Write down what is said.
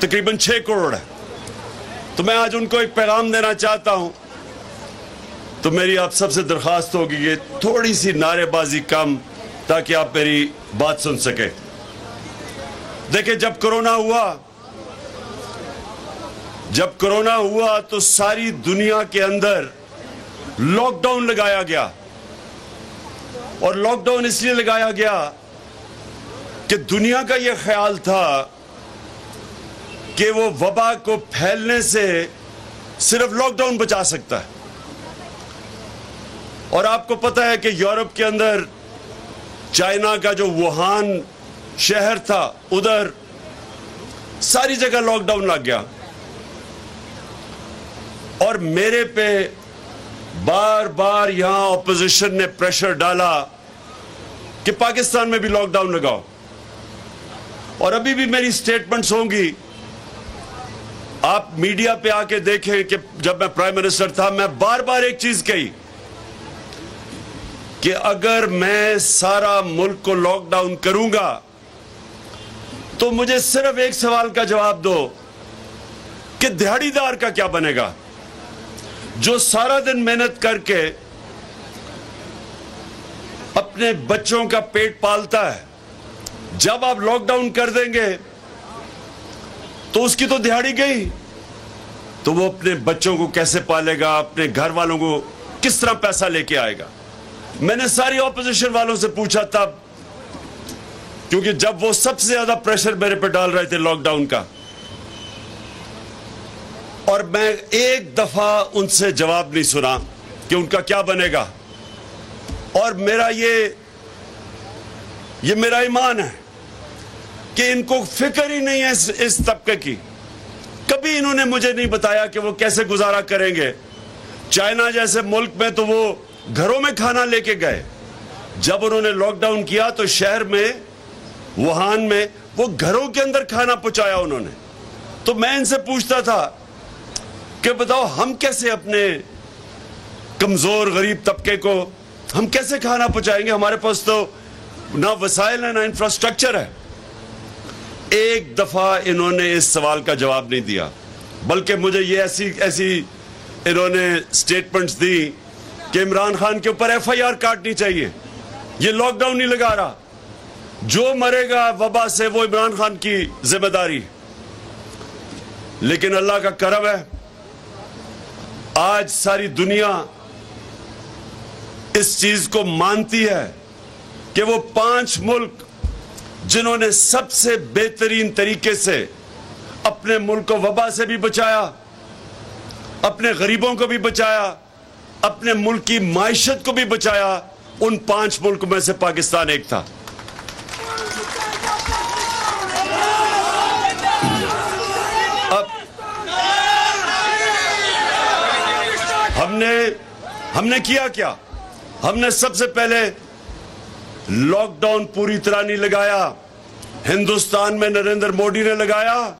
तकरीबन 6 करोड़ है। तो मैं आज उनको एक पैगाम देना चाहता हूं। तो मेरी आप सबसे दरख्वास्त होगी कि थोड़ी सी नारेबाजी कम, ताकि आप मेरी बात सुन सके। देखिए, जब कोरोना हुआ तो सारी दुनिया के अंदर लॉकडाउन लगाया गया। और लॉकडाउन इसलिए लगाया गया कि दुनिया का यह ख्याल था कि वो वबा को फैलने से सिर्फ लॉकडाउन बचा सकता है। और आपको पता है कि यूरोप के अंदर चाइना का जो वुहान शहर था, उधर सारी जगह लॉकडाउन लग गया। और मेरे पे बार बार यहां ऑपोजिशन ने प्रेशर डाला कि पाकिस्तान में भी लॉकडाउन लगाओ। और अभी भी मेरी स्टेटमेंट्स होंगी, आप मीडिया पे आके देखें कि जब मैं प्राइम मिनिस्टर था, मैं बार बार एक चीज कही कि अगर मैं सारा मुल्क को लॉकडाउन करूंगा तो मुझे सिर्फ एक सवाल का जवाब दो कि दिहाड़ीदार का क्या बनेगा, जो सारा दिन मेहनत करके अपने बच्चों का पेट पालता है। जब आप लॉकडाउन कर देंगे तो उसकी तो दिहाड़ी गई, तो वो अपने बच्चों को कैसे पालेगा, अपने घर वालों को किस तरह पैसा लेके आएगा। मैंने सारी ऑपोजिशन वालों से पूछा तब, क्योंकि जब वो सबसे ज्यादा प्रेशर मेरे पे डाल रहे थे लॉकडाउन का, और मैं एक दफा उनसे जवाब नहीं सुना कि उनका क्या बनेगा। और मेरा ये मेरा ईमान है कि इनको फिक्र ही नहीं है इस तबके की। कभी इन्होंने मुझे नहीं बताया कि वो कैसे गुजारा करेंगे। चाइना जैसे मुल्क में तो वो घरों में खाना लेके गए। जब उन्होंने लॉकडाउन किया तो शहर में, वुहान में, वो घरों के अंदर खाना पहुंचाया उन्होंने। तो मैं इनसे पूछता था कि बताओ, हम कैसे अपने कमजोर गरीब तबके को हम कैसे खाना पहुंचाएंगे? हमारे पास तो ना वसाइल है, ना इंफ्रास्ट्रक्चर है। एक दफा इन्होंने इस सवाल का जवाब नहीं दिया, बल्कि मुझे ये ऐसी इन्होंने स्टेटमेंट्स दी कि इमरान खान के ऊपर FIR काटनी चाहिए, ये लॉकडाउन नहीं लगा रहा, जो मरेगा वबा से वो इमरान खान की जिम्मेदारी। लेकिन अल्लाह का करम है, आज सारी दुनिया इस चीज को मानती है कि वो 5 मुल्क जिन्होंने सबसे बेहतरीन तरीके से अपने मुल्क को वबा से भी बचाया, अपने गरीबों को भी बचाया, अपने मुल्क की माइशत को भी बचाया, उन 5 मुल्क में से पाकिस्तान एक था। अब हमने किया क्या? हमने सबसे पहले लॉकडाउन पूरी तरह नहीं लगाया। हिंदुस्तान में नरेंद्र मोदी ने लगाया,